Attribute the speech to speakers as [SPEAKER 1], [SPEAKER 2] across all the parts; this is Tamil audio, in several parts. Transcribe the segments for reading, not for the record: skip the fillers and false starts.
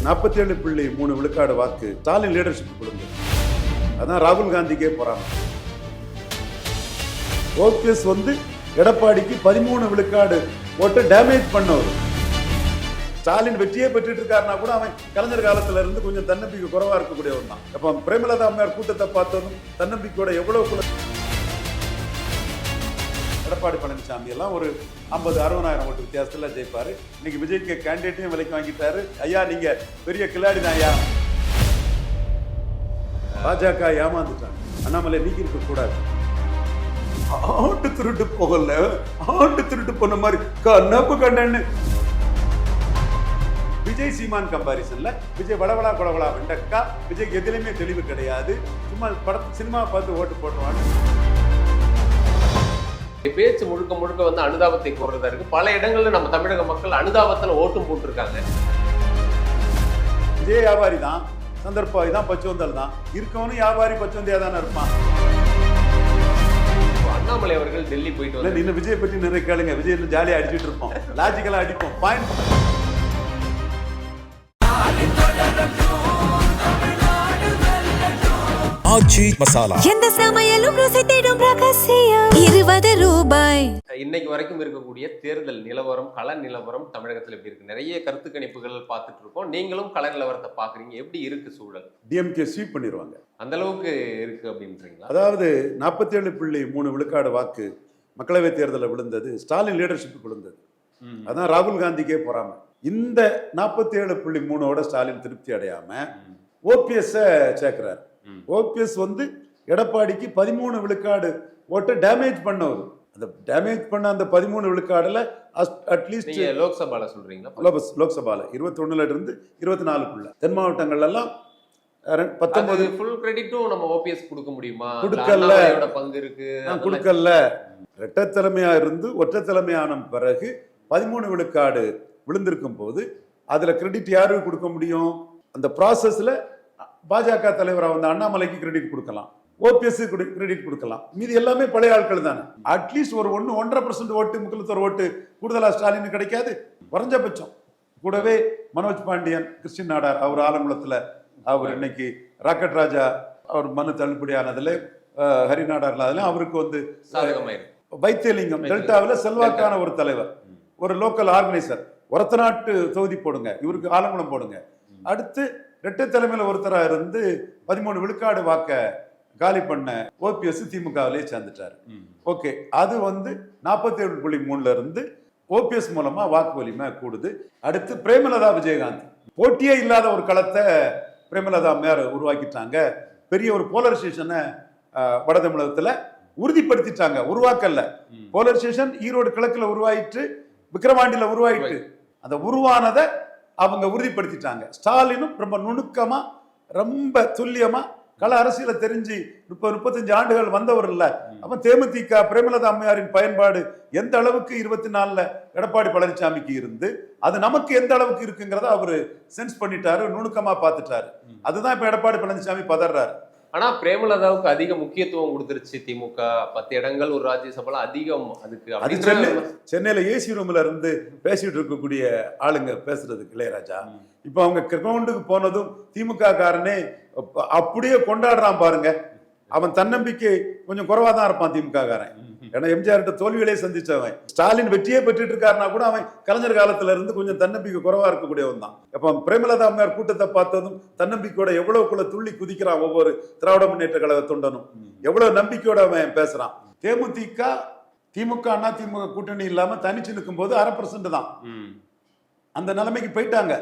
[SPEAKER 1] 47.3 விழுக்காடு வாக்கு ஸ்டாலின் லீடர்ஷிப் கொடுங்க. அதான் ராகுல் காந்திக்கே போறாங்க. ஓபிஎஸ் எடப்பாடிக்கு 13 விழுக்காடு ஓட்டு டேமேஜ் பண்ணவர். ஸ்டாலின் வெற்றியே பெற்றுட்டு இருக்காருன்னா கூட அவன் கலைஞர் காலத்துல இருந்து கொஞ்சம் தன்னம்பிக்கை குறைவா இருக்கக்கூடியவன் தான். அப்ப பிரேமலதா அம்மையார் கூட்டத்தை பார்த்ததும் தன்னம்பிக்கையோட எவ்வளவு எடப்பாடி பழனிசாமி எல்லாம் ஒரு 50-60,000 ஓட்டு வித்தியாசத்துல ஜெயிப்பாரு. இன்னைக்கு விஜய்க்கு கேண்டிடேட்டையும் விலைக்கு வாங்கிட்டாரு. ஐயா நீங்க பெரிய கில்லாடி தான் ஐயா. பாஜக ஏமாந்துட்டாங்க. அண்ணாமலை நீக்கி இருக்க கூடாது. ஆண்டு திருட்டு போகல, ஆண்டு திருட்டு போன மாதிரி கண்ணப்பு கண்ணன்னு. விஜய் சீமான் கம்பாரிசன்ல விஜய் வளவளா கொலவளா வெண்டக்கா. விஜய்க்கு எதுலையுமே தெளிவு கிடையாது. சும்மா சினிமா பார்த்து ஓட்டு போடுவாங்க.
[SPEAKER 2] பேச்சு முழுக்க முழுக்க அனுதாபத்தை கோர்றதா இருக்கு. பல இடங்கள்ல நம்ம தமிழக மக்கள் அனுதாபத்துல ஓட்டும் போட்டிருக்காங்க.
[SPEAKER 1] விஜய் வியாபாரி தான், சந்தர்ப்பாவி தான், பச்சுவந்தல் தான். இருக்கவனும் வியாபாரி பச்சுவந்தியா தானே இருப்பான்.
[SPEAKER 2] அண்ணாமலை அவர்கள் டெல்லி போயிட்டு
[SPEAKER 1] இன்னும் விஜய் பற்றி நிறைய கேளுங்க. விஜய் இன்னும் ஜாலியா அடிச்சுட்டு இருப்போம், லாஜிக்கலா அடிப்போம். பாயிண்ட்
[SPEAKER 3] ஆச்சி மசாலா.
[SPEAKER 4] எந்த சமையலும் ருசி தேடும் ரகசியம். 20 ரூபாய்.
[SPEAKER 2] இன்னைக்கு வரைக்கும் இருக்கக்கூடிய தேர்தல் நிலவரம், கள நிலவரம் தமிழகத்தில் எப்படி இருக்கு? நிறைய கருத்து கணிப்புகள் பார்த்துட்டு இருக்கோம். நீங்களும் கள நிலவரத்தை பாக்குறீங்க. எப்படி இருக்கு சூழல்?
[SPEAKER 1] டிஎம்கே ஸ்வீப் பண்ணிடுவாங்க
[SPEAKER 2] அந்த அளவுக்கு இருக்கு அப்படின்றீங்களா?
[SPEAKER 1] அதாவது 47.3 விழுக்காடு வாக்கு மக்களவை தேர்தலில் விழுந்தது ஸ்டாலின் லீடர்ஷிப் விழுந்தது. அதான் ராகுல் காந்திக்கே போறாம. இந்த 47.3ஓட ஸ்டாலின் திருப்தி அடையாம ஓபிஎஸ் சேர்க்கிறார். ஓபிஎஸ் எடப்பாடிக்கு 13 விழுக்காடு ஓட்டை டேமேஜ் பண்ணவர். அந்த டேமேஜ் பண்ண அந்த 13 விழுக்காடுல அட்லீஸ்ட்
[SPEAKER 2] லோக்சபால சொல்றீங்களா?
[SPEAKER 1] லோக்சபால 21ல இருந்து 24க்குள்ள தென் மாவட்டங்கள் எல்லாம் 19
[SPEAKER 2] ஃபுல் கிரெடிட்டும் நம்ம ஓபிஎஸ் கொடுக்க முடியுமா?
[SPEAKER 1] கொடுக்கல,
[SPEAKER 2] பங்கு இருக்கு.
[SPEAKER 1] கொடுக்கல. இரட்டை தலைமையா இருந்து ஒற்றை தலைமையான பிறகு 13 விழுக்காடு விழுந்திருக்கும் போது அதுல கிரெடிட் யாருக்கு கொடுக்க முடியும்? அந்த ப்ராசஸ்ல பாஜக தலைவராக அண்ணாமலைக்கு கிரெடிட் கொடுக்கலாம், ஓபிஎஸ் கிரெடிட் கொடுக்கலாம். மீது எல்லாமே பழைய ஆட்கள் தானே. அட்லீஸ்ட் ஒரு 1.5% ஓட்டு, முக்கியத்துவ ஓட்டு கூடுதலா ஸ்டாலின் கிடைக்காது குறைஞ்சபட்சம். கூடவே மனோஜ் பாண்டியன், கிறிஸ்டின் நாடார், அவர் ஆலங்குளத்துல அவர் இன்னைக்கு ராக்கெட் ராஜா அவர் மனு தள்ளுபடியானதுல, ஹரி நாடார்ல அதுல அவருக்கு வைத்தியலிங்கம் டெல்டாவில் செல்வாக்கான ஒரு தலைவர், ஒரு லோக்கல் ஆர்கனைசர். ஒரத்த நாட்டு தொகுதி போடுங்க, இவருக்கு ஆலங்குளம் போடுங்க. அடுத்து இரட்டை தலைமையில் ஒருத்தராக இருந்து 13 விழுக்காடு வாக்க காலி பண்ண ஓபிஎஸ் திமுகவிலே சேர்ந்துட்டாரு. ஓகே, அது 47.3ல இருந்து ஓபிஎஸ் மூலமா வாக்கு வலிமை கூடுது. அடுத்து பிரேமலதா விஜயகாந்த் போட்டியே இல்லாத ஒரு களத்தை பிரேமலதா மேயர் உருவாக்கிட்டாங்க. பெரிய ஒரு போலரைசேஷனை வட தமிழகத்துல உறுதிப்படுத்திட்டாங்க. உருவாக்கல்ல, போலரைசேஷன் ஈரோடு கிழக்குல உருவாயிட்டு, விக்கிரவாண்டியில உருவாயிட்டு, அந்த உருவானதை அவங்க உறுதிப்படுத்திட்டாங்க. ஸ்டாலினும் ரொம்ப நுணுக்கமா, ரொம்ப துல்லியமா கள அரசியல தெரிஞ்சு 30-35 ஆண்டுகள் வந்தவர் இல்ல. அப்ப தேமுதிக பிரேமலதா அம்மையாரின் பயன்பாடு எந்த அளவுக்கு 24ல எடப்பாடி பழனிசாமிக்கு இருந்து அது நமக்கு எந்த அளவுக்கு இருக்குங்கிறத அவரு சென்ஸ் பண்ணிட்டாரு, நுணுக்கமா பார்த்துட்டாரு. அதுதான் இப்ப எடப்பாடி பழனிசாமி பதறாரு.
[SPEAKER 2] ஆனா பிரேமலதாவுக்கு அதிக முக்கியத்துவம் கொடுத்துருச்சு திமுக. 10 இடங்கள் ஒரு ராஜ்யசபால அதிகம். அதுக்கு
[SPEAKER 1] சென்னையில ஏசி ரூம்ல இருந்து பேசிட்டு இருக்கக்கூடிய ஆளுங்க பேசுறதுக்கு இளையராஜா இப்ப அவங்க கிரவுண்டுக்கு போனதும் திமுக காரனே அப்படியே கொண்டாடுறான் பாருங்க. அவன் தன்னம்பிக்கை கொஞ்சம் குறைவா தான் இருப்பான் திமுக காரன். ஏன்னா எம்ஜிஆர்கிட்ட தோல்விகளே சந்திச்சவன். ஸ்டாலின் வெற்றியே பெற்றுட்டு இருக்காருன்னா கூட அவன் கலைஞர் காலத்துல இருந்து கொஞ்சம் தன்னம்பிக்கை குறைவா இருக்கக்கூடியவன் தான். அப்ப பிரேமலதா அம்மையார் கூட்டத்தை பார்த்ததும் தன்னம்பிக்கையோட எவ்வளவுக்குள்ள துள்ளி குதிக்கிறான் ஒவ்வொரு திராவிட முன்னேற்ற கழக தொண்டனும். எவ்வளவு நம்பிக்கையோட அவன் பேசுறான். தேமுதிக திமுக அண்ணா திமுக கூட்டணி இல்லாம தனிச்சு நிற்கும் போது 1/2% தான். அந்த நிலைமைக்கு போயிட்டாங்க.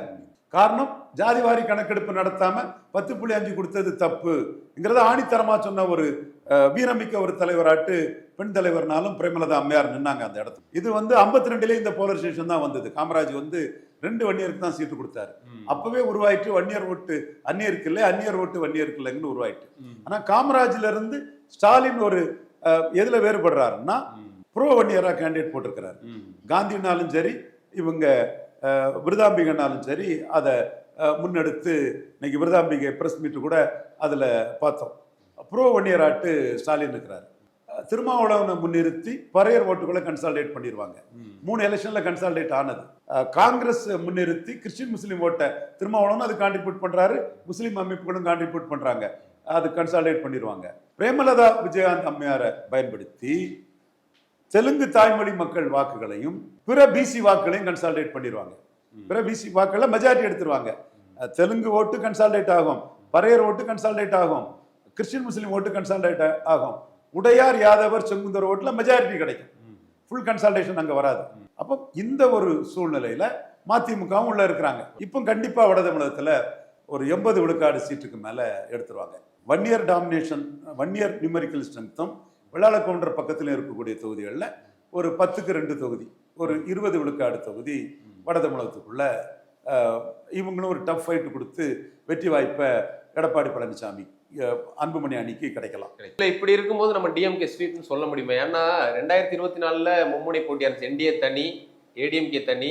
[SPEAKER 1] காரணம், ஜாதிவாரி கணக்கெடுப்பு நடத்தாம 10.5 கொடுத்தது தப்புங்கிறத ஆணித்தரமா சொன்ன ஒரு வீரமிக்க ஒரு தலைவராட்டு பெண் தலைவர்னாலும் பிரேமலதா அம்மையார் நின்னாங்க அந்த இடத்துல. இது 52லே இந்த போலரைசேஷன் தான் வந்தது. காமராஜ் 2 வன்னியருக்கு தான் சீட்டு கொடுத்தாரு. அப்பவே உருவாயிட்டு வன்னியர் ஓட்டு அந்நியருக்கு இல்லை, அந்நியர் ஓட்டு வன்னியருக்கு இல்லைன்னு உருவாயிட்டு. ஆனா காமராஜ்ல இருந்து ஸ்டாலின் ஒரு எதுல வேறுபடுறாருன்னா ப்ரோ வன்னியரா கேண்டிடேட் போட்டிருக்கிறாரு. காந்தினாலும் சரி, இவங்க விருதாம்பிகனாலும் சரி, அதை முன்னெடுத்து இன்னைக்கு விருதாம்பிகை பிரஸ் மீட்டு கூட அதில் பார்த்தோம். ப்ரோ வன்னியராட்டு ஸ்டாலின் இருக்கிறார். திருமாவளவனை முன்னிறுத்தி பறையர் ஓட்டுகளை கன்சால்டேட் பண்ணிடுவாங்க. 3 எலெக்ஷன்ல கன்சால்டேட் ஆனது. காங்கிரஸ் முன்னிறுத்தி கிறிஸ்டின் முஸ்லீம் ஓட்டை திருமாவளவன் அது கான்ட்ரிபியூட் பண்றாரு, முஸ்லீம் அமைப்புகளும் கான்ட்ரிபியூட் பண்றாங்க, அது கன்சால்டேட் பண்ணிடுவாங்க. பிரேமலதா விஜயகாந்த் அம்மையாரை பயன்படுத்தி தெலுங்கு தாய்மொழி மக்கள் வாக்குகளையும் பிற பிசி வாக்குகளையும் கன்சால்டேட் பண்ணிடுவாங்க. பிற பிசி வாக்குகளை மெஜாரிட்டி எடுத்துருவாங்க. தெலுங்கு ஓட்டு கன்சால்டேட் ஆகும், பறையர் ஓட்டு கன்சால்டேட் ஆகும், கிறிஸ்டின் முஸ்லீம் ஓட்டு கன்சால்டேட் ஆகும், உடையார் யாதவர் செங்குந்தர் ஓட்டுல மெஜாரிட்டி கிடைக்கும். ஃபுல் கன்சால்டேஷன் அங்க வராது. அப்போ இந்த ஒரு சூழ்நிலையில மதிமுகவும் உள்ள இருக்கிறாங்க. இப்போ கண்டிப்பா வட தமிழகத்துல ஒரு 80 விழுக்காடு சீட்டுக்கு மேல எடுத்துருவாங்க. வன்னியர் டாமினேஷன், வன்னியர் நியூமெரிக்கல் ஸ்ட்ரென்த்தும் வெள்ளாள கவுண்டர் பக்கத்தில் இருக்கக்கூடிய தொகுதிகளில் ஒரு 10க்கு 2 தொகுதி, ஒரு 20 விழுக்காடு தொகுதி வட தமிழகத்துக்குள்ள இவங்களும் ஒரு டஃப் ஃபைட் கொடுத்து வெற்றி வாய்ப்பை எடப்பாடி பழனிசாமி அன்புமணி அணிக்கு கிடைக்கலாம்.
[SPEAKER 2] இல்லை, இப்படி இருக்கும்போது நம்ம டிஎம்கே ஸ்ட்ரீட்னு சொல்ல முடியுமா? ஏன்னா 2024 மும்முனை போட்டியா இருந்துச்சு. என்டிஏ தனி, ஏடிஎம்கே தனி,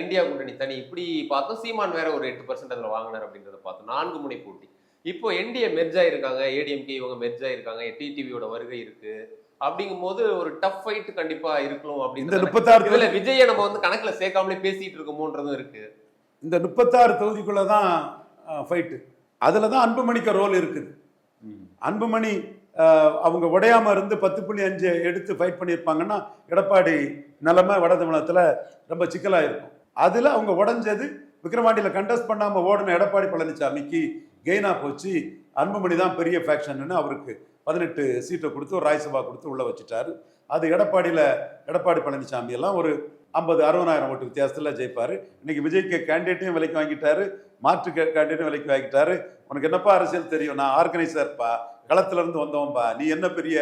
[SPEAKER 2] இந்தியா கூட்டணி தனி. இப்படி பார்த்தோம். சீமான் வேற ஒரு 8% அதில் வாங்கினார் அப்படின்றத பார்த்தோம். 4 முனை போட்டி. இப்போ என்டிஏ மெர்ஜ் ஆயிருக்காங்க, ஏடிஎம்கே இவங்க மெர்ஜ் ஆயிருக்காங்க, டிடிவியோட வருகை இருக்கு. அப்படிங்கும்போது ஒரு டஃப் ஃபைட் கண்டிப்பா இருக்கணும் அப்படின்னு 36 விஜயை நம்ம வந்து கணக்குல சேர்க்காமலே பேசிட்டு இருக்கோமோன்றதும் இருக்கு.
[SPEAKER 1] இந்த 36 தொகுதிக்குள்ளதான் ஃபைட்டு. அதுல தான் அன்புமணிக்கு ரோல் இருக்குது. அன்புமணி அவங்க உடையாம இருந்து 10.5 எடுத்து ஃபைட் பண்ணியிருப்பாங்கன்னா எடப்பாடி நிலைமை வட தமிழகத்துல ரொம்ப சிக்கலா இருக்கும். அதுல அவங்க உடைஞ்சது விக்கிரவாண்டியில கண்டெஸ்ட் பண்ணாம ஓடின எடப்பாடி பழனிசாமிக்கு கெயினா போச்சு. அன்புமணி தான் பெரிய ஃபேக்ஷன்னு அவருக்கு 18 சீட்டை கொடுத்து ஒரு ராஜ்யசபா கொடுத்து உள்ள வச்சுட்டாரு. அது எடப்பாடி பழனிசாமி எல்லாம் ஒரு 50-60,000 ஓட்டு வித்தியாசத்தில் ஜெயிப்பாரு. இன்னைக்கு விஜய்க்கு கேண்டிடேட்டையும் விலைக்கு வாங்கிட்டாரு, மாற்று கேண்டிடேட்டும் விலைக்கு வாங்கிட்டாரு. உனக்கு என்னப்பா அரசியல் தெரியும், நான் ஆர்கனைசர்ப்பா, களத்துல இருந்து வந்தவன்பா, நீ என்ன பெரிய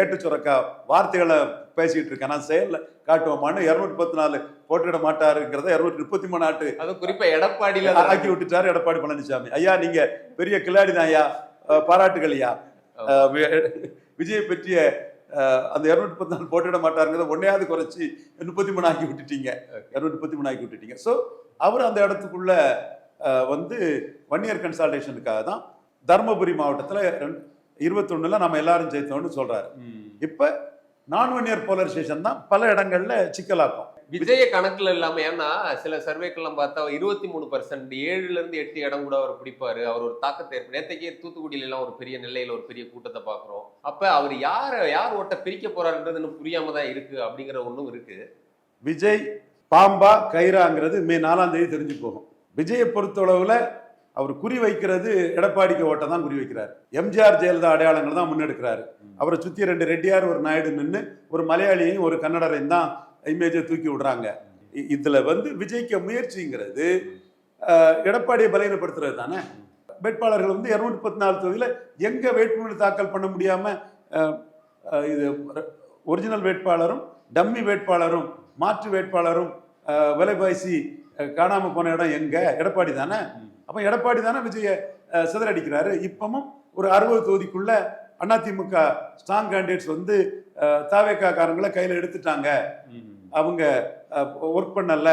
[SPEAKER 1] ஏட்டு சுரக்கா வார்த்தைகளை பேசிட்டு இருக்க, நான் செயல்ல காட்டுவோமான்னு 214 போட்டிட மாட்டாருங்கிறத 233 ஆட்டு
[SPEAKER 2] அது குறிப்பா எடப்பாடியில
[SPEAKER 1] ஆக்கி விட்டுட்டாரு எடப்பாடி பழனிசாமி. ஐயா நீங்க பெரிய கில்லாடி தான் ஐயா, பாராட்டுகள் ஐயா. விஜயை பற்றிய அந்த 214 போட்டிட மாட்டாருங்கிறத ஒன்னையாவது குறைச்சி 33 ஆக்கி விட்டுட்டீங்க, 233 ஆக்கி விட்டுட்டீங்க. ஸோ அவர் அந்த இடத்துக்குள்ள வந்து வன்னியர் கன்சால்டேஷனுக்காக தான் தருமபுரி மாவட்டத்தில் 21ல நம்ம எல்லாரும் ஜெயித்தோம்னு சொல்றாரு. இப்ப நான் வன்னியர் போலரைசேஷன் தான் பல இடங்கள்ல சிக்கலாக்கும்.
[SPEAKER 2] விஜய கணக்குல இல்லாம, ஏன்னா சில சர்வேக்கெல்லாம் பார்த்தா 23%, 7-8 இடம் கூட அவர் பிடிப்பாரு. அவர் ஒரு தாக்கத்தை ஏற்படும். நேற்றைக்கே தூத்துக்குடியில எல்லாம் ஒரு பெரிய நெல்லையில ஒரு பெரிய கூட்டத்தை பாக்குறோம். அப்ப அவர் யார் ஓட்ட பிரிக்க போறாருன்றது புரியாம தான் இருக்கு அப்படிங்கிற ஒண்ணும் இருக்கு.
[SPEAKER 1] விஜய் பாம்பா கயிறாங்கிறது மே 4ஆம் தேதி தெரிஞ்சு போகும். விஜயை பொறுத்தளவுல அவர் குறி வைக்கிறது எடப்பாடிக்கு ஓட்ட தான் குறி வைக்கிறார். எம்ஜிஆர் ஜெயலலிதா அடையாளங்கள் தான் முன்னெடுக்கிறாரு. அவரை சுத்தி 2 ரெட்டியார், ஒரு நாயுடு நின்று ஒரு மலையாளியையும் ஒரு கன்னடரையும் தான் இமேஜை தூக்கி விடுறாங்க. இதுல வந்து விஜய்க்கு முயற்சிங்கிறது எடப்பாடியை பலவீனப்படுத்துறது தானே. வேட்பாளர்கள் வந்து 214 தொகுதியில எங்க வேட்புமனு தாக்கல் பண்ண முடியாம இது ஒரிஜினல் வேட்பாளரும் டம்மி வேட்பாளரும் மாற்று வேட்பாளரும் விலைவாசி காணாம போன இடம் எங்க? எடப்பாடி தானே. அப்ப எடப்பாடி தானே விஜய சிதறடிக்கிறாரு. இப்பவும் ஒரு 60 தொகுதிக்குள்ள அதிமுக ஸ்ட்ராங் கேண்டிடேட்ஸ் வந்து தாவேகா காரங்களை கையில எடுத்துட்டாங்க, அவங்க ஒர்க் பண்ணல,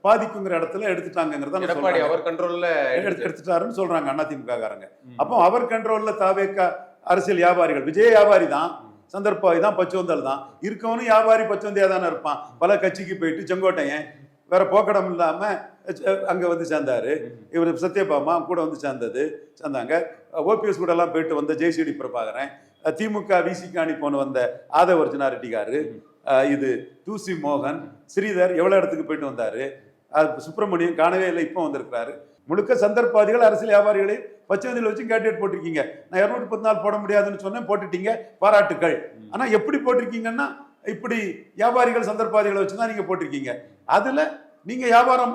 [SPEAKER 1] பாதிக்குங்கிற இடத்துல எடுத்துட்டாங்கிறத
[SPEAKER 2] எடப்பாடி அவர் கண்ட்ரோல்ல
[SPEAKER 1] எடுத்துட்டாருன்னு சொல்றாங்க அதிமுக காரங்க. அப்போ அவர் கண்ட்ரோல்ல தாவேகா அரசியல் வியாபாரிகள், விஜய் வியாபாரி தான், சந்தர்ப்பாவி தான், பச்சோந்தல் தான், இருக்கவனும் வியாபாரி பச்சோந்தியா தானே இருப்பான். பல கட்சிக்கு போயிட்டு செங்கோட்டையன் வேற போக்கடம் இல்லாம அங்க வந்து சேர்ந்தாரு. இவர் சத்யபாமா கூட வந்து சேர்ந்தாங்க. ஓபிஎஸ் கூட எல்லாம் போயிட்டு வந்த ஜெய்சிடி பிரபாகரன், திமுக விசிகாணி போன வந்த ஆதவ அர்ஜுனா ரெட்டிகாரு, இது தூசி மோகன், ஸ்ரீதர் எவ்வளவு இடத்துக்கு போயிட்டு வந்தாரு. சுப்பிரமணியம் காணவே இல்லை, இப்போ வந்திருக்கிறாரு. முழுக்க சந்தர்ப்பாதிகள் அரசியல் வியாபாரிகளையும் பச்சைந்தில வச்சு கேண்டிடேட் போட்டிருக்கீங்க. நான் 214 போட முடியாதுன்னு சொன்னேன், போட்டுட்டீங்க, பாராட்டுக்கள். ஆனா எப்படி போட்டிருக்கீங்கன்னா இப்படி வியாபாரிகள் சந்தர்ப்பாதிகளை வச்சுதான் நீங்க போட்டிருக்கீங்க. அதுல நீங்க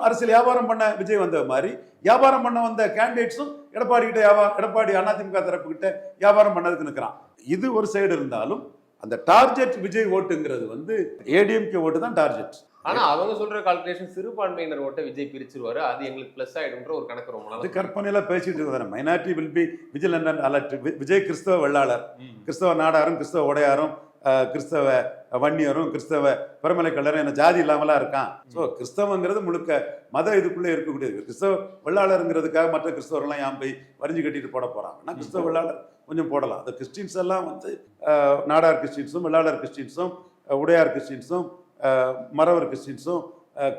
[SPEAKER 1] அரசியல் வியாபாரம் பண்ண விஜய் வந்த மாதிரி வியாபாரம் பண்ண வந்த கேண்டிடேட்ஸும் எடப்பாடி அதிமுக தரப்பு கிட்ட வியாபாரம் பண்ணதுக்கு நிற்கிறான். இது ஒரு சைடு இருந்தாலும் அந்த டார்கெட் விஜய் ஓட்டுங்கிறது வந்து ஏடிஎம்கே ஓட்டு தான் டார்கெட்.
[SPEAKER 2] ஆனா அவங்க சொல்ற கால்குலேஷன் சிறுபான்மையினர் ஓட்ட விஜய் பிரிச்சிருவாரு, அது எங்களுக்கு பிளஸ் ஆயிடும்ன்ற ஒரு கணக்கு ரொம்ப நாள்
[SPEAKER 1] கற்பனையில பேசிட்டு இருக்காரு. Minority will be vigilant and alert. Vijay கிறிஸ்தவ வெள்ளாளர், கிறிஸ்தவ நாடாரும், கிறிஸ்தவ உடையாரும், கிறிஸ்தவ வன்னியரும் கிறிஸ்தவ பிரமலைக்கல்லரும் என்ன ஜாதி இல்லாமலாம் இருக்கான். ஸோ கிறிஸ்தவங்கிறது முழுக்க மத இதுக்குள்ளே இருக்கக்கூடியது. கிறிஸ்தவ வெள்ளாளருங்கிறதுக்காக மற்ற கிறிஸ்தவர்கள்லாம் ஏன் போய் வரிஞ்சு கட்டிட்டு போட போறாங்கன்னா கிறிஸ்தவ வெள்ளாளர் கொஞ்சம் போடலாம். அந்த கிறிஸ்டின்ஸ் எல்லாம் வந்து நாடார் கிறிஸ்டின்ஸும் வெள்ளாளர் கிறிஸ்டின்ஸும் உடையார் கிறிஸ்டின்ஸும் மறவர் கிறிஸ்டின்ஸும்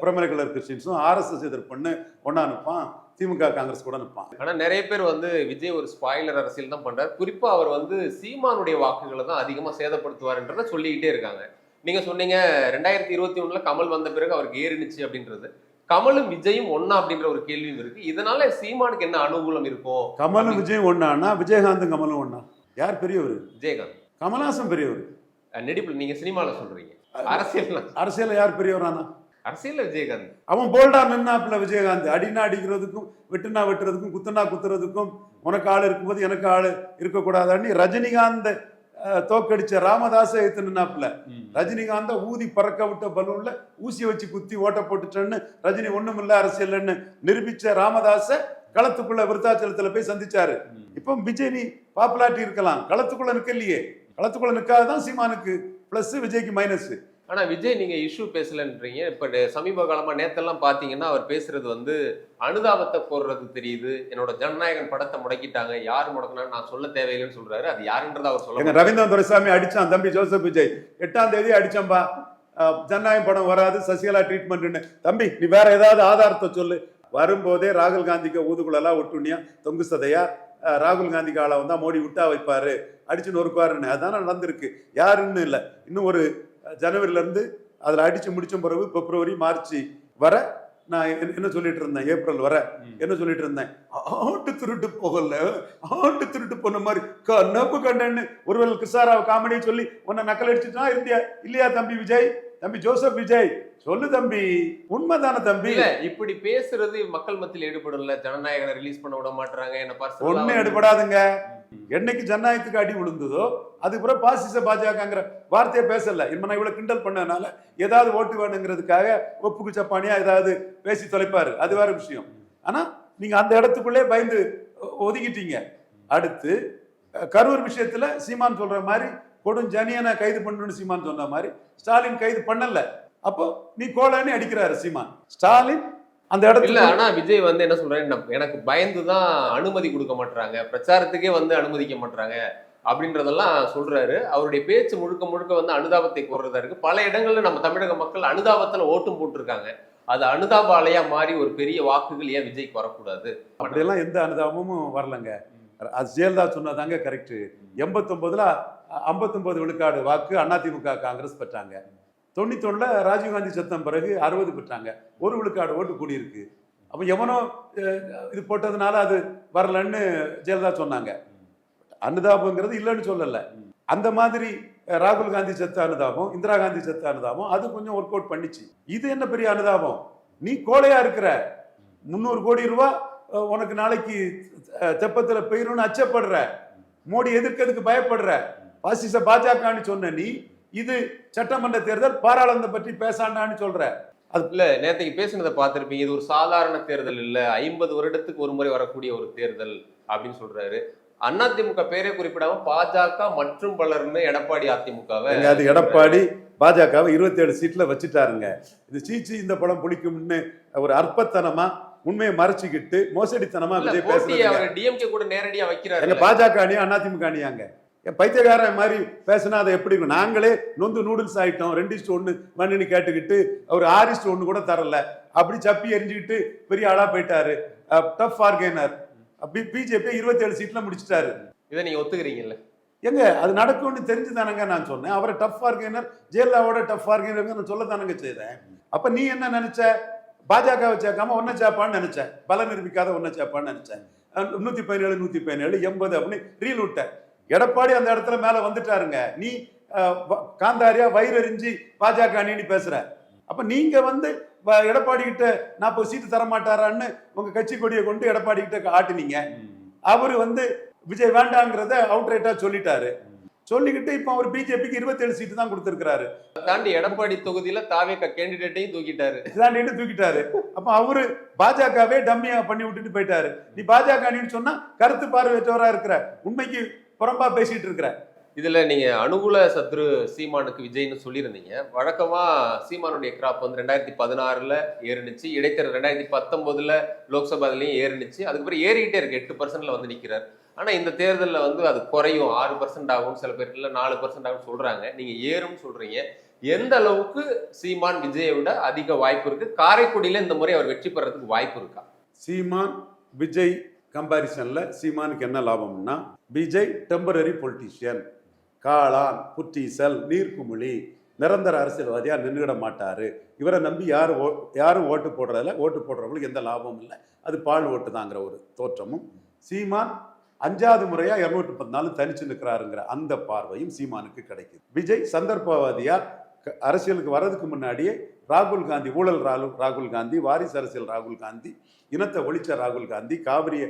[SPEAKER 1] பிரமலைக்கல்லர் கிறிஸ்டின்ஸும் ஆர்எஸ்எஸ் எதிர்ப்புன்னு ஒன்னா நிற்பான், திமுக காங்கிரஸ் கூட நிற்பான்.
[SPEAKER 2] ஆனா நிறைய பேர் வந்து விஜய் ஒரு ஸ்பாயிலர் அரசியல் தான் பண்றாரு. குறிப்பா அவர் வந்து சீமானுடைய வாக்குகளை தான் அதிகமா சேதப்படுத்துவார்ன்றத சொல்லிக்கிட்டே இருக்காங்க. நீங்க சொன்னீங்க 2021 கமல் வந்த பிறகு அவருக்கு ஏறினுச்சு அப்படின்றது. கமலும் விஜயும் ஒன்னா அப்படின்ற ஒரு கேள்வியும் இருக்கு. இதனால சீமானுக்கு என்ன அனுகூலம் இருக்கும்?
[SPEAKER 1] கமலும் விஜயும் ஒன்னானா விஜயகாந்தும் கமலும் ஒன்னா? யார் பெரியவர்?
[SPEAKER 2] விஜயகாந்த்.
[SPEAKER 1] கமல்ஹாசன் பெரியவர்.
[SPEAKER 2] நடிப்புல நீங்க சினிமால சொல்றீங்க,
[SPEAKER 1] அரசியல் யார் பெரியவரானா?
[SPEAKER 2] அரசியல் விஜயகாந்த்.
[SPEAKER 1] அவன் போல்டா நின்னாப்புல விஜயகாந்த். அடினா அடிக்கிறதுக்கும் வெட்டுனா வெட்டுறதுக்கும் குத்துனா குத்துறதுக்கும் உனக்கு ஆள் இருக்கும்போது எனக்கு ஆள் இருக்கக்கூடாதான்னு ரஜினிகாந்த் தோக்கடிச்ச ராமதாஸை எடுத்து நின்னாப்புல. ரஜினிகாந்த ஊதி பறக்க விட்ட பலூன்ல ஊசி வச்சு குத்தி ஓட்ட போட்டுட்டேன்னு ரஜினி ஒண்ணுமில்ல அரசியல்னு நிரூபிச்ச ராமதாஸ களத்துக்குள்ள விருத்தாச்சலத்துல போய் சந்திச்சாரு. இப்போ விஜய் நீ பாப்புலாரிட்டி இருக்கலாம், களத்துக்குள்ள நிக்கலையே. களத்துக்குள்ள நிக்காதான் சீமானுக்கு பிளஸ், விஜய்க்கு மைனஸ்.
[SPEAKER 2] ஆனா விஜய் நீங்க இஷ்யூ பேசலன்றீங்க. இப்ப சமீப காலமா நேத்தெல்லாம் பாத்தீங்கன்னா அவர் பேசுறது வந்து அனுதாபத்தை கோர்றது தெரியுது. என்னோட ஜனநாயகன் படத்தை முடக்கிட்டாங்க, யாரு முடக்கினான்னு நான் சொல்ல தேவையில்லைன்னு சொல்றாரு. அது யாருன்றத அவர் சொல்ல.
[SPEAKER 1] ரவீந்திரன் துரைசாமி அடிச்சான் தம்பி ஜோசப் விஜய், 8ஆம் தேதி அடிச்சம்பா, ஜனநாயகம் படம் வராது, சசிகலா ட்ரீட்மெண்ட். தம்பி நீ வேற ஏதாவது ஆதாரத்தை சொல்லு. வரும்போதே ராகுல் காந்திக்கு ஊதுகுழலா ஒட்டுனியா தொங்கு சதையா, ராகுல் காந்திக்கு ஆளை வந்தா மோடி விட்டா வைப்பாரு, அடிச்சு நொறுக்குவாருன்னு. அதான நடந்திருக்கு. யாருன்னு இல்லை. இன்னும் ஒரு ஜனவரில இருந்து அதுல அடிச்சு முடிச்ச பிறகு பிப்ரவரி மார்ச் வர நான் என்ன சொல்லிட்டு இருந்தேன், ஏப்ரல் வர என்ன சொல்லிட்டு இருந்தேன், ஆட்டு திருட்டு போகல, ஆட்டு திருட்டு போன மாதிரி கண்ணப்பு கண்டன்னு ஒருவேளை கிருஷ்ணாராவ் காமெடி சொல்லி உன்னை நக்கல் அடிச்சுட்டா இருந்தியா இல்லையா தம்பி விஜய்? தம்பி ஜோசப் விஜய் சொல்லு தம்பி, உண்மைதானே தம்பி?
[SPEAKER 2] இல்ல இப்படி பேசுறது மக்கள் மத்தியில் ஈடுபடல. ஜனநாயகனை ரிலீஸ் பண்ண விட மாட்டாங்க, என்ன
[SPEAKER 1] ஒண்ணு எடுபடாதுங்க. என்னைக்கு ஜனநாயகத்துக்கு அடி விழுந்ததோ அதுக்கப்புறம் பாசிச பாஜகங்கிற வார்த்தையை பேசல. நான் இவ்வளவு கிண்டல் பண்ணனால ஏதாவது ஓட்டு வேணுங்கிறதுக்காக ஒப்புக்கு சப்பானியா ஏதாவது பேசி தொலைப்பாரு, அது வேற விஷயம். ஆனா நீங்க அந்த இடத்துக்குள்ளே பயந்து ஒதுக்கிட்டீங்க. அடுத்து கரூர் விஷயத்துல சீமான் சொல்ற மாதிரி கொடுஞ்சனியனை கைது பண்ணணும்னு சீமான் சொன்ன மாதிரி ஸ்டாலின் கைது பண்ணல. அப்போ நீ கோலன்னு அடிக்கிறாரு சீமான். ஸ்டாலின் அந்த இடத்துல.
[SPEAKER 2] ஆனா விஜய் வந்து என்ன சொல்றாரு, எனக்கு பயந்துதான் அனுமதி கொடுக்க மாட்டாங்க, பிரச்சாரத்துக்கே வந்து அனுமதிக்க மாட்டாங்க அப்படின்றதெல்லாம் சொல்றாரு. அவருடைய பேச்சு முழுக்க முழுக்க வந்து அனுதாபத்தை கோர்றதா இருக்கு. பல இடங்கள்ல நம்ம தமிழக மக்கள் அனுதாபத்துல ஓட்டும் போட்டிருக்காங்க. அது அனுதாப அலையா மாறி ஒரு பெரிய வாக்குகள் ஏன் விஜய்க்கு வரக்கூடாது?
[SPEAKER 1] அப்படியெல்லாம் எந்த அனுதாபமும் வரலங்க. அது ஜெயலலிதா சொன்னதாங்க கரெக்ட். 89ல 59 விழுக்காடு வாக்கு அதிமுக காங்கிரஸ் பெற்றாங்க. 91ல ராஜீவ்காந்தி சத்தம் பிறகு 60 பெற்றாங்க. 1 விழுக்காடு ஓட்டு கூடியிருக்கு. அப்போ எவனோ இது போட்டதுனால அது வரலன்னு ஜெயலலிதா சொன்னாங்க. அனுதாபங்கிறது இல்லைன்னு சொல்லல. அந்த மாதிரி ராகுல் காந்தி செத்த அனுதாபம், இந்திரா காந்தி செத்த அனுதாபம் அது கொஞ்சம் ஒர்க் அவுட் பண்ணிச்சு. இது என்ன பெரிய அனுதாபம்? நீ கோழையா இருக்கிற, 300 கோடி ரூபாய் உனக்கு நாளைக்கு தெப்பத்துல போயிடும்னு அச்சப்படுற, மோடி எதிர்க்கிறதுக்கு பயப்படுற, பாசிச பாஜகன்னு சொன்ன நீ இது சட்டமன்ற தேர்தல் பாராளுமன்றம் பற்றி பேசாண்டான்னு சொல்ற.
[SPEAKER 2] அது இல்ல, நேற்றுக்கு பேசினதை பார்த்திருப்பீங்க. இது ஒரு சாதாரண தேர்தல் இல்ல, 50 வருடத்துக்கு ஒரு முறை வரக்கூடிய ஒரு தேர்தல் அப்படின்னு சொல்றாரு. அதிமுக பேரே குறிப்பிடாம பாஜக மற்றும் பலர்னு எடப்பாடி அதிமுகவை,
[SPEAKER 1] அது எடப்பாடி பாஜகவை 27 சீட்ல வச்சுட்டாருங்க. இது சீச்சி இந்த படம் பிடிக்கும்னு ஒரு அற்பத்தனமா உண்மையை மறைச்சிக்கிட்டு மோசடித்தனமா விஜய் பேசுறாரு.
[SPEAKER 2] டிஎம்கே கூட நேரடியா வைக்கிறாரு.
[SPEAKER 1] பாஜக அணியா அதிமுக அணியாங்க? பைத்தியக்கார மாதிரி பேசினா அதை எப்படி இருக்கும்? நாங்களே நொந்து நூடுல்ஸ் ஆயிட்டோம், 2:1 மண்ணுன்னு கேட்டுக்கிட்டு அவர் 6:1 கூட தரல, அப்படி சப்பி எரிஞ்சுக்கிட்டு பெரிய ஆளா போயிட்டாரு. டஃப் பார்கெய்னர். பிஜேபி 27 சீட்ல முடிச்சிட்டாரு.
[SPEAKER 2] இதை நீங்க ஒத்துக்கிறீங்கல்ல?
[SPEAKER 1] எங்க அது நடக்கும்னு தெரிஞ்சுதானங்க நான் சொன்னேன். அவரை டஃப் பார்கெய்னர், ஜெயலலிதாவோட டஃப் பார்கெய்னர் நான் சொல்ல தானங்க செய்தேன். அப்ப நீ என்ன நினைச்ச? பாஜக சேர்க்காம ஒன்ன சேப்பான்னு நினைச்ச, பல நிரூபிக்காத ஒன்ன சேப்பான்னு நினைச்சேன். 117 117 80 அப்படின்னு ரீல் விட்ட. எடப்பாடி அந்த இடத்துல மேல வந்துட்டாருங்க. நீ காந்தாரியா வயிறறிஞ்சி பாஜக அணின்னு பேசுற. அப்ப நீங்க வந்து எடப்பாடி கிட்ட 40 சீட்டு தர மாட்டாரான்னு உங்க கட்சி கொடியை கொண்டு எடப்பாடி கிட்ட ஆட்டினீங்க. அவரு வந்து விஜய் வேண்டாங்கிறத அவுட்ரைட்டா சொல்லிட்டாரு. சொல்லிக்கிட்டு இப்ப அவர் பிஜேபிக்கு 27 சீட்டு தான் கொடுத்திருக்கிறாரு.
[SPEAKER 2] தாண்டி எடப்பாடி தொகுதியில தாவேக கேண்டிடேட்டையும்
[SPEAKER 1] தூக்கிட்டாரு. அப்ப அவரு பாஜகவே டம்மியா பண்ணி விட்டுட்டு போயிட்டாரு. நீ பாஜக அணின்னு சொன்னா கருத்து பார்வையற்றவரா இருக்கிற, உண்மைக்கு புறம்பா பேசிட்டு இருக்கிற.
[SPEAKER 2] இதுல நீங்க அனுகூல சத்ரு சீமானுக்கு விஜய்னு சொல்லியிருந்தீங்க. வழக்கமா சீமானுடைய கிராப் வந்து 2016ல ஏறினுச்சு, இடைத்தேர்தல் 2019ல லோக்சபாலையும் ஏறினுச்சு, அதுக்கப்புறம் ஏறிக்கிட்டே இருக்கு, 8%ல வந்து நிக்கிறார். ஆனா இந்த தேர்தலில் வந்து அது குறையும், 6% ஆகும், சில பேர் இல்ல 4% ஆகும் சொல்றாங்க. நீங்க ஏறும் சொல்றீங்க. எந்த அளவுக்கு சீமான் விஜயை விட அதிக வாய்ப்பு இருக்கு? காரைக்குடியில இந்த முறை அவர் வெற்றி பெறதுக்கு வாய்ப்பு இருக்கா?
[SPEAKER 1] சீமான் விஜய் கம்பாரிசன்ல சீமானுக்கு என்ன லாபம்னா, விஜய் டெம்பரரி பொலிட்டீஷியன், காளான், புற்றீசல், நீர்க்குமிழி, நிரந்தர அரசியல்வாதியா நின்றுட மாட்டாரு. இவரை நம்பி யாரும் ஓட்டு போடுறதில்ல, ஓட்டு போடுறவங்களுக்கு எந்த லாபமும் இல்லை, அது பால் ஓட்டு தாங்கிற ஒரு தோற்றமும். சீமான் 5வது முறையா 214 தனிச்சு நிற்கிறாருங்கிற அந்த பார்வையும் சீமானுக்கு கிடைக்குது. விஜய் சந்தர்ப்பவாதியா அரசியலுக்கு வர்றதுக்கு முன்னாடியே ராகுல் காந்தி, ஊழல் ராகுல் காந்தி, வாரிசு அரசியல் ராகுல் காந்தி, இனத்தை ஒழிச்ச ராகுல் காந்தி, காவிரிய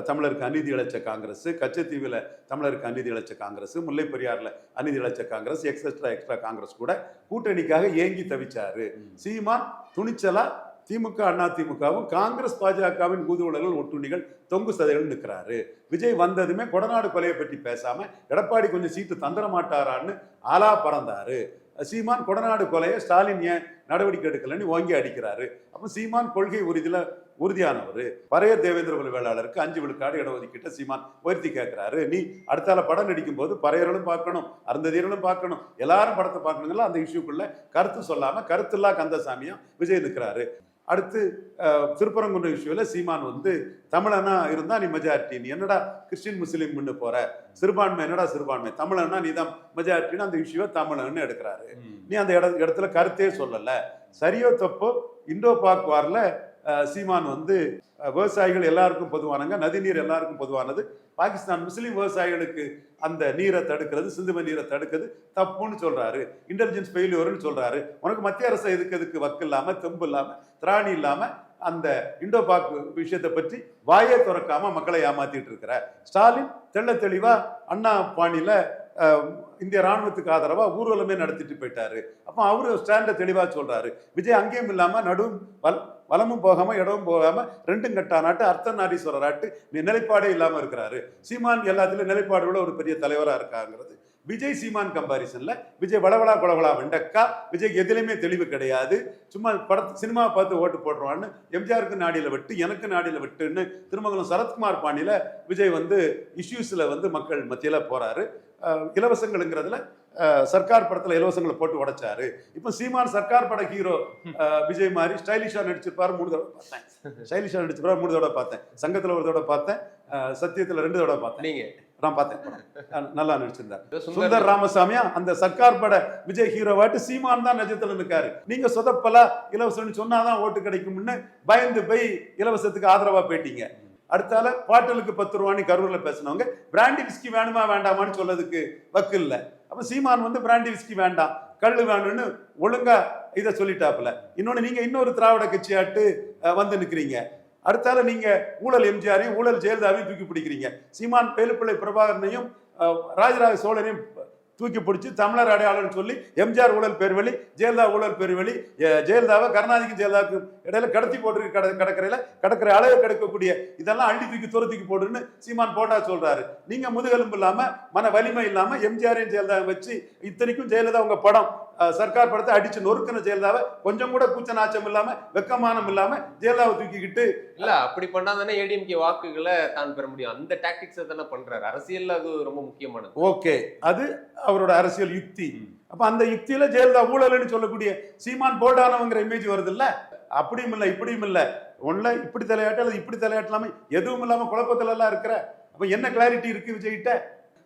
[SPEAKER 1] தமிழருக்கு அநீதி இழைச்ச காங்கிரஸ், கச்சத்தீவில் தமிழருக்கு அநீதி இழைச்ச காங்கிரஸ், முல்லை பெரியாறுல அநீதி இழைச்ச காங்கிரஸ், எக்ஸ்ட்ரா காங்கிரஸ் கூட கூட்டணிக்காக ஏங்கி தவிச்சாரு. சீமான் துணிச்சலா திமுக அண்ணா திமுகவும் காங்கிரஸ் பாஜகவின் ஊதுவலர்கள் ஒட்டுணிகள் தொங்கு சதைகள் நிற்கிறாரு. விஜய் வந்ததுமே கொடநாடு கொலையை பற்றி பேசாம எடப்பாடி கொஞ்சம் சீட்டு தந்துட மாட்டாரான்னு ஆலா பறந்தாரு. சீமான் கொடநாடு கொலையை ஸ்டாலின் ஏன் நடவடிக்கை எடுக்கலன்னு ஓங்கி அடிக்கிறாரு. அப்போ சீமான் கொள்கை உறுதியானவர். பறையர் தேவேந்திர குல வேளாளருக்கு 5 விழுக்காடு இடஒதுக்கீட்டை சீமான் உயர்த்தி கேட்கிறாரு. நீ அடுத்தால படம் நடிக்கும் போது பறையர்களும் பார்க்கணும், அருந்ததியர்களும் பார்க்கணும், எல்லாரும் படத்தை பார்க்கணுங்களா, அந்த இஷ்யூக்குள்ள கருத்து சொல்லாம கருத்துல்லா கந்தசாமியா விஜய் நிற்கிறாரு. அடுத்து திருப்பரங்குன்ற இஷ்யூவில் சீமான் வந்து தமிழனா இருந்தா நீ மெஜாரிட்டி, நீ என்னடா கிறிஸ்டின் முஸ்லீம் முன்னு போற, சிறுபான்மை என்னடா சிறுபான்மை, தமிழன்னா நீ தான் மெஜாரிட்டின்னு அந்த இஷ்யூவை தமிழன்னு எடுக்கிறாரு. நீ அந்த இடத்துல கருத்தே சொல்லல. சரியோ தப்போ இண்டோ பாக் வார்ல சீமான் வந்து விவசாயிகள் எல்லாருக்கும் பொதுவானங்க, நதிநீர் எல்லாருக்கும் பொதுவானது, பாகிஸ்தான் முஸ்லீம் விவசாயிகளுக்கு அந்த நீரை தடுக்கிறது, சிந்துவ நீரை தடுக்கிறது தப்புன்னு சொல்றாரு. இன்டெலிஜென்ஸ் ஃபெயிலியர்னு சொல்றாரு. உனக்கு மத்திய அரசு எதுக்கு வக்கு இல்லாம, தெம்பு இல்லாம, திராணி இல்லாம அந்த இண்டோ பாக் விஷயத்தை பற்றி வாயே துறக்காம மக்களை ஏமாத்திட்டு இருக்கிற ஸ்டாலின் தெள்ள தெளிவா அண்ணா பாணியில இந்திய ராணுவத்துக்கு ஆதரவா ஊர்வலமே நடத்திட்டு போயிட்டாரு. அப்போ அவரு ஸ்டாண்ட தெளிவா சொல்றாரு. விஜய் அங்கேயும் இல்லாம நடுவும் வலமும் போகாம இடமும் போகாம ரெண்டும் கட்டானாட்டு அர்த்தநாரீஸ்வரராட்டு நிலைப்பாடே இல்லாம இருக்கிறாரு. சீமான் எல்லாத்திலும் நிலைப்பாடோட ஒரு பெரிய தலைவரா இருக்காங்கிறது. விஜய் சீமான் கம்பாரிசன்ல விஜய் வளவளா கொலவளா வெண்டக்கா, விஜய் எதுலையுமே தெளிவு கிடையாது. சும்மா சினிமா பார்த்து ஓட்டு போடுறான்னு எம்ஜிஆருக்கு நாடியில விட்டு எனக்கு நாடியில விட்டுன்னு திருமங்கலம் சரத்குமார் பாணியில விஜய் வந்து இஷ்யூஸ்ல வந்து மக்கள் மத்தியில போறாரு. இலவசங்களுங்கிறதுல சர்க்கார் படத்துல இலவசங்களை போட்டு உடைச்சாரு. இப்ப சீமான் சர்க்கார் பட ஹீரோ விஜய் மாதிரி ஸ்டைலிஷா நடிச்சிருப்பாரு. 3 தடவை பார்த்தேன். ஸ்டைலிஷா நடிச்சிருப்பாரு. 3 தடவை பார்த்தேன். சங்கத்துல 1 தடவை பார்த்தேன். சத்தியத்துல 2 தடவை பார்த்தேன்.
[SPEAKER 2] நீங்க
[SPEAKER 1] நான் பார்த்தேன். நல்லா நடிச்சிருந்தார். சுந்தர் ராமசாமியா அந்த சர்க்கார் பட விஜய் ஹீரோவாட்டு சீமான் தான் நிஜத்துல நிற்காரு. நீங்க சொதப்பலா இலவசம்னு சொன்னாதான் ஓட்டு கிடைக்கும்னு பயந்து போய் இலவசத்துக்கு ஆதரவா போயிட்டீங்க. அடுத்தால பாட்டலுக்கு 10 ரூபான்னு கரூர்ல பேசினவங்க பிராண்டி விஸ்கி வேணுமா வேண்டாமான்னு சொல்லதுக்கு வக்கு இல்லை. அப்ப சீமான் வந்து பிராண்டி விஸ்கி வேண்டாம், கல்லு வேணும்னு ஒழுங்கா இதை சொல்லிட்டாப்புல. இன்னொரு திராவிட கட்சியாட்டு வந்து நிற்கிறீங்க. அடுத்தால நீங்க ஊழல் எம்ஜிஆரையும் ஊழல் ஜெயலலிதாவையும் தூக்கி பிடிக்கிறீங்க. சீமான் வேலுப்பிள்ளை பிரபாகரனையும் ராஜராஜ சோழனையும் தூக்கி பிடிச்சி தமிழர் அடையாளம்னு சொல்லி எம்ஜிஆர் ஊழல் பேர்வழி, ஜெயலலிதா ஊழல் பேர்வழி, ஜெயலலிதாவை கருணாநிதிக்கும் ஜெயலலிதாவுக்கும் இடையில கடத்தி போட்டு கடற்கரை அளவு கிடைக்கக்கூடிய இதெல்லாம் அள்ளி தூக்கி தூக்கி போடுன்னு சீமான் போட்டா சொல்றாரு. நீங்க முதுகெலும்பு இல்லாம மன வலிமை இல்லாம எம்ஜிஆரையும் ஜெயலலிதாவை வச்சு இத்தனைக்கும் ஜெயலலிதா உங்க படம் சர்க்கார் படத்தை அடிச்சு நொறுக்கின ஜெயலலிதாவை கொஞ்சம் கூட கூச்ச நாச்சம் இல்லாம வெக்கமானம் இல்லாம ஜெயலலிதாவை தூக்கிக்கிட்டு
[SPEAKER 2] இல்ல அப்படி பண்ணாதானே ஏடிஎம்கே வாக்குகளை தான் பெற முடியும். அந்த டாக்டிக்ஸ் தானே பண்றாரு. அரசியல் அது ரொம்ப முக்கியமானது.
[SPEAKER 1] ஓகே, அது அவரோட அரசியல் யுக்தி. அப்ப அந்த யுக்தியில ஜெயலலிதா ஊழல்னு சொல்லக்கூடிய சீமான் போல்டானவங்கிற இமேஜ் வருது இல்ல. அப்படியும் இல்ல இப்படியும் இல்ல, ஒன்ல இப்படி தலையாட்டு அல்லது இப்படி தலையாட்டலாம எதுவும் இல்லாம குழப்பத்துல எல்லாம் இருக்கிற. அப்ப என்ன கிளாரிட்டி இருக்கு விஜய்கிட்ட?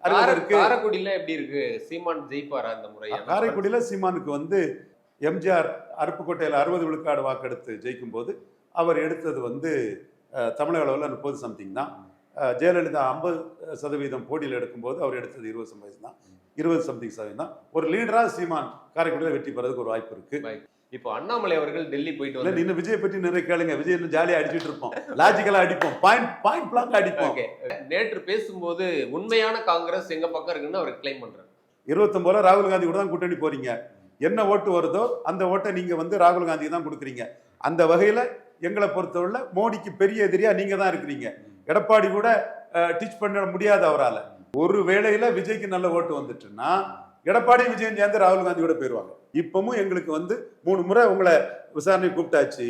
[SPEAKER 2] காரைக்குடியில எப்படி இருக்கு? சீமான் ஜெயிப்பாரா இந்த முறை?
[SPEAKER 1] காரைக்குடியில சீமானுக்கு வந்து எம்ஜிஆர் அருப்புக்கோட்டையில் 60 விழுக்காடு வாக்கெடுத்து ஜெயிக்கும் போது அவர் எடுத்தது வந்து தமிழக அளவில் 30 சம்திங் தான். ஜெயலலிதா 50% போட்டியில் எடுக்கும்போது அவர் எடுத்தது 20 சதவீதம் தான். 20 சம்திங் சதவீதம் தான். ஒரு லீடரா சீமான் காரைக்குடியில் வெற்றி பெறதுக்கு ஒரு வாய்ப்பு இருக்கு.
[SPEAKER 2] இப்போ அண்ணாமலை அவர்கள் டெல்லி போயிட்டு வந்து
[SPEAKER 1] இன்னும் விஜய் பற்றி நிறைய கேளுங்க. விஜய் இன்னும் ஜாலியா அடிச்சுட்டு இருப்போம், லாஜிக்கலா அடிப்போம், பாயிண்ட் பிளாக் அடிப்போம்.
[SPEAKER 2] நேற்று பேசும்போது உண்மையான காங்கிரஸ் எங்க பக்கம் இருக்குன்னு அவர் கிளைம் பண்றாரு.
[SPEAKER 1] 29 ராகுல் காந்தி கூட தான் கூட்டணி போறீங்க. என்ன ஓட்டு வருதோ அந்த ஓட்டை நீங்க வந்து ராகுல் காந்தி தான் கொடுக்குறீங்க. அந்த வகையில எங்களை பொறுத்தவரை மோடிக்கு பெரிய எதிரியா நீங்க தான் இருக்கிறீங்க. எடப்பாடி கூட டீச் பண்ண முடியாது அவரால். ஒரு வேளையில விஜய்க்கு நல்ல ஓட்டு வந்துட்டுன்னா எடப்பாடி விஜயன் சேர்ந்து ராகுல் காந்தியோட போயிருவாங்க. இப்பவும் எங்களுக்கு 3 முறை உங்களை விசாரணை கூப்பிட்டாச்சு,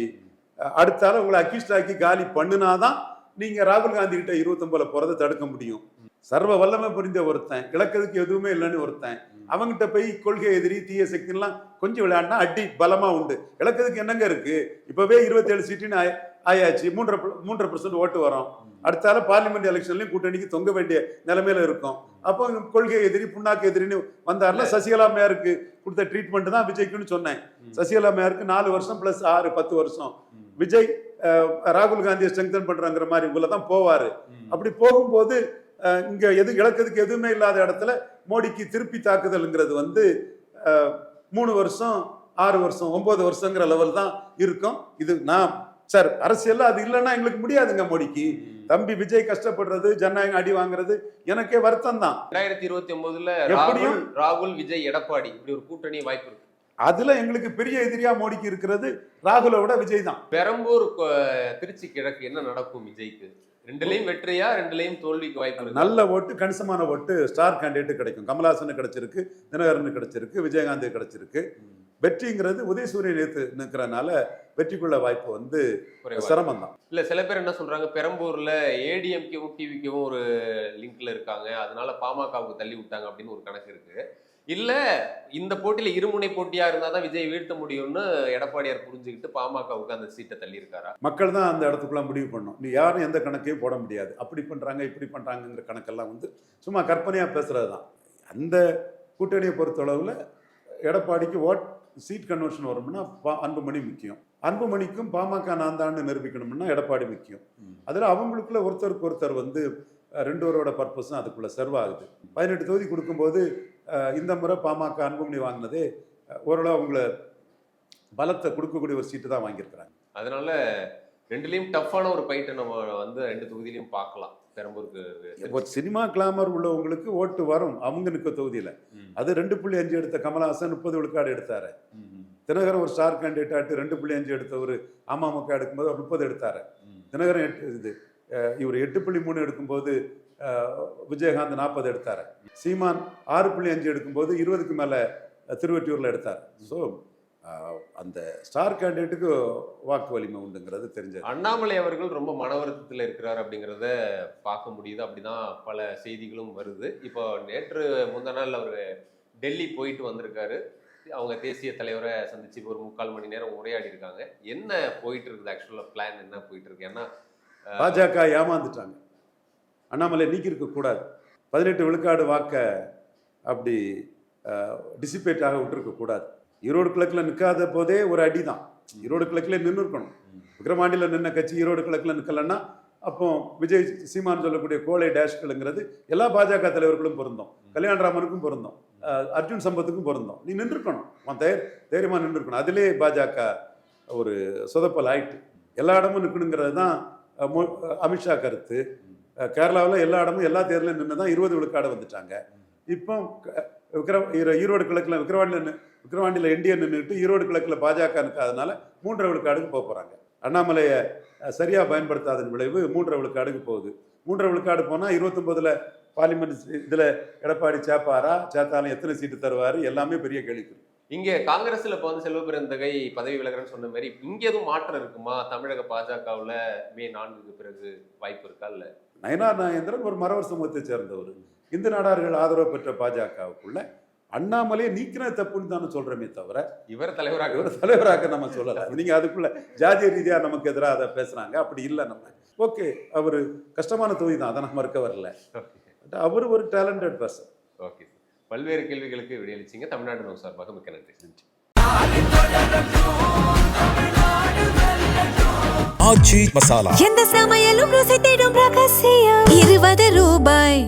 [SPEAKER 1] அடுத்தால உங்களை அக்யூஸ்ட் ஆக்கி காலி பண்ணுனாதான் நீங்க ராகுல் காந்தி கிட்ட 29ல போறதை தடுக்க முடியும். சர்வ வல்லமை புரிந்த ஒருத்தன், இழக்கிறதுக்கு எதுவுமே இல்லைன்னு ஒருத்தன், அவங்கிட்ட போய் கொள்கை எதிரி தீய சக்தி எல்லாம் கொஞ்சம் விளையாடினா அடி பலமா உண்டு. இழக்கிறதுக்கு என்னங்க இருக்கு? இப்பவே 27 சீட்டுன்னு ஆயாச்சு, 3.5% ஓட்டு வரும். அடுத்தால பார்லிமெண்ட் எலெக்ஷன்லயும் கூட்டணிக்கு தொங்க வேண்டிய நிலைமையில இருக்கும். அப்போ கொள்கை எதிரி புண்ணாக்கு எதிரின்னு வந்தாருல. சசிகலா மேயருக்கு கொடுத்த ட்ரீட்மெண்ட் தான் விஜய்க்குன்னு சொன்னேன். சசிகலா மேயருக்கு 4 வருஷம் பிளஸ் 6 10 வருஷம். விஜய் ராகுல் காந்தியை ஸ்ட்ரெங்தன் பண்றாங்கிற மாதிரி தான் போவாரு. அப்படி போகும்போது இங்க இழக்கிறதுக்கு எதுவுமே இல்லாத இடத்துல மோடிக்கு திருப்பி தாக்குதல்ங்கிறது 3 வருஷம் 6 வருஷம் 9 வருஷங்கிற லெவல் தான் இருக்கும். இது நான் சார் அரசியல் அது இல்லைன்னா எங்களுக்கு முடியாதுங்க. மோடிக்கு தம்பி விஜய் கஷ்டப்படுறது, ஜனநாயகம் அடி வாங்குறது எனக்கே வருத்தம் தான்.
[SPEAKER 2] 2029ல
[SPEAKER 1] எப்படியும்
[SPEAKER 2] ராகுல் விஜய் எடப்பாடி இப்படி ஒரு கூட்டணி வாய்ப்பு இருக்கு.
[SPEAKER 1] அதுல எங்களுக்கு பெரிய எதிரியா மோடிக்கு இருக்கிறது ராகுலோட விஜய் தான்.
[SPEAKER 2] பெரம்பூர் திருச்சி கிழக்கு என்ன நடக்கும் விஜய்க்கு? 2லயும் வெற்றியா, 2லயும் தோல்விக்கு வாய்ப்பு இருக்கு?
[SPEAKER 1] நல்ல ஓட்டு, கணிசமான ஓட்டு ஸ்டார் கேண்டிடேட் கிடைக்கும். கமலஹாசன் கிடைச்சிருக்கு, தினகரன் கிடைச்சிருக்கு, விஜயகாந்த் கிடைச்சிருக்கு. வெற்றிங்கிறது உதயசூரியன் நேத்து நிற்கிறனால வெற்றிக்குள்ள வாய்ப்பு சிரமம் தான்.
[SPEAKER 2] இல்ல சில பேர் என்ன சொல்றாங்க, பெரம்பூர்ல ஏடிஎம்கேவும் டிவிக்கும் ஒரு லிங்க்ல இருக்காங்க, அதனால பாமகவுக்கு தள்ளி விட்டாங்க அப்படின்னு ஒரு கணக்கு இருக்கு. இல்ல இந்த போட்டியில இருமுனை போட்டியா இருந்தாதான் விஜய் வீழ்த்த முடியும்னு எடப்பாடியார் புரிஞ்சுக்கிட்டு பாமகவுக்கு அந்த சீட்டை தள்ளி இருக்காரா?
[SPEAKER 1] மக்கள் தான் அந்த இடத்துக்குள்ள முடிவு பண்ணும். நீ யாரும் எந்த கணக்கையும் போட முடியாது. அப்படி பண்றாங்க இப்படி பண்றாங்கிற கணக்கெல்லாம் சும்மா கற்பனையா பேசுறதுதான். அந்த கூட்டணியை பொறுத்தளவுல எடப்பாடிக்கு சீட் கன்வர்ஷன் வரும்னா அன்புமணி முக்கியம். அன்புமணிக்கும் பாமக நான் தான் நிரூபிக்கணும்னா எடப்பாடி முக்கியம். அதுல அவங்களுக்குள்ள ஒருத்தருக்கு ஒருத்தர் ரெண்டு பேரோட பர்பஸும் அதுக்குள்ள சர்வ் ஆகுது. 18 தொகுதி கொடுக்கும்போது இந்த முறை பாமக அன்புமணி வாங்கினதே ஓரளவு அவங்கள பலத்தை கொடுக்கக்கூடிய ஒரு சீட்டு தான் வாங்கியிருக்கிறாங்க.
[SPEAKER 2] அதனால 2லயும் டஃப்பான ஒரு ஃபைட்டை நம்ம 2 தொகுதியிலையும் பார்க்கலாம். பெரம்பூருக்கு
[SPEAKER 1] ஒரு சினிமா கிளாமர் உள்ளவங்களுக்கு ஓட்டு வரும் அவங்க நிற்க தொகுதியில. அது 2.5 எடுத்த கமலஹாசன் 30 விழுக்காடு எடுத்தாரு. தினகரன் ஒரு ஸ்டார் கேண்டிடேட் ஆட்டு 2.5 எடுத்தவர் அமமுக எடுக்கும்போது அவர் 30 எடுத்தாரு. தினகரன் இவர் 8.3 எடுக்கும்போது விஜயகாந்த் 40 எடுத்தாரு. சீமான் 6.5 எடுக்கும்போது 20க்கு மேல திருவெற்றியூர்ல எடுத்தார். ஸோ அந்த ஸ்டார் கேண்டிடேட்டுக்கு வாக்கு வலிமை உண்டுங்கிறது தெரிஞ்சது.
[SPEAKER 2] அண்ணாமலை அவர்கள் ரொம்ப மன வருத்தத்தில் இருக்கிறார் அப்படிங்கிறத பார்க்க முடியுது. அப்படிதான் பல செய்திகளும் வருது. இப்போ நேற்று முந்தா நாள் அவர் டெல்லி போயிட்டு வந்திருக்காரு. அவங்க தேசிய தலைவரை சந்திச்சு ஒரு 3/4 மணி நேரம் உரையாடி இருக்காங்க. என்ன போயிட்டு இருக்குது ஆக்சுவலா பிளான் என்ன போயிட்டு இருக்கு? ஏன்னா
[SPEAKER 1] பாஜக ஏமாந்துட்டாங்க. அண்ணாமலை நீக்கிருக்க கூடாது. 18 விழுக்காடு வாக்க அப்படி டிசிபேட் ஆக விட்டுருக்க கூடாது. ஈரோடு கிழக்குல நிற்காத போதே ஒரு அடி தான். ஈரோடு கிழக்குல நின்று இருக்கணும். விக்கிரவாண்டியில் நின்ன கட்சி ஈரோடு கிழக்குல நிற்கலன்னா அப்போ விஜய் சீமான் சொல்லக்கூடிய கோலை டேஷ்களுங்கிறது எல்லா பாஜக தலைவர்களும் பொருந்தோம். கல்யாணராமனுக்கும் பொருந்தோம், அர்ஜுன் சம்பத்துக்கும் பொருந்தோம். நீ நின்றுக்கணும், தைரியமா நின்றுக்கணும். அதிலே பாஜக ஒரு சொதப்பல் ஆயிட்டு எல்லா இடமும் நிற்கணுங்கிறது தான் அமித்ஷா கருத்து. கேரளாவில் எல்லா இடமும் எல்லா தேர்தலும் நின்று தான் 20 விழுக்காடு வந்துட்டாங்க. இப்போ ஈரோடு கிழக்கில் விக்கிரவாண்டியில் என்டிஏ நின்றுட்டு ஈரோடு கிழக்கில் பாஜக நிற்காதனால 3.5 விழுக்காடுக்கு போகிறாங்க. அண்ணாமலையை சரியாக பயன்படுத்தாதன் விளைவு 3.5 விழுக்காடுக்கு போகுது. 3.5 விழுக்காடு போனால் 29ல் பார்லிமெண்ட் இதில் எடப்பாடி சேத்தாலும் எத்தனை சீட்டு தருவார் எல்லாமே பெரிய கேள்வி.
[SPEAKER 2] இங்கே காங்கிரஸ்ல இப்போ செல்வ பெருந்தகை பதவி விலகிறன்னு சொன்ன மாதிரி இங்கே எதுவும் மாற்றம் இருக்குமா? தமிழக பாஜகவில் மே 4க்கு பிறகு வாய்ப்பு இருக்கா? இல்ல
[SPEAKER 1] நயனார் நாகேந்திரன் ஒரு மறவர் சமூகத்தை சேர்ந்தவர். இந்து நாடார்கள் ஆதரவு பெற்ற பாஜகவுக்குள்ள அண்ணாமலையை நீக்கின தப்புன்னு தானே சொல்றமே தவிர
[SPEAKER 2] இவர் தலைவராக
[SPEAKER 1] நம்ம சொல்லல. நீங்க அதுக்குள்ள ஜாதிய ரீதியா நமக்கு எதிராக அதை பேசுறாங்க. அப்படி இல்லை. நம்ம ஓகே, அவரு கஷ்டமான தொகுதி தான், அதை நம்ம மறுக்க வரல. அவர் ஒரு டேலண்டட் பர்சன்.
[SPEAKER 2] ஓகே, பல்வேறு கேள்விகளுக்கு விடையளிச்சிங்க. தமிழ்நாடு நோ சார்பாக மிக்க நன்றி.
[SPEAKER 4] ஆச்சி மசாலா, எந்த சமையலும் ருசி தேடும் ரகசியம். 20 ரூபாய்.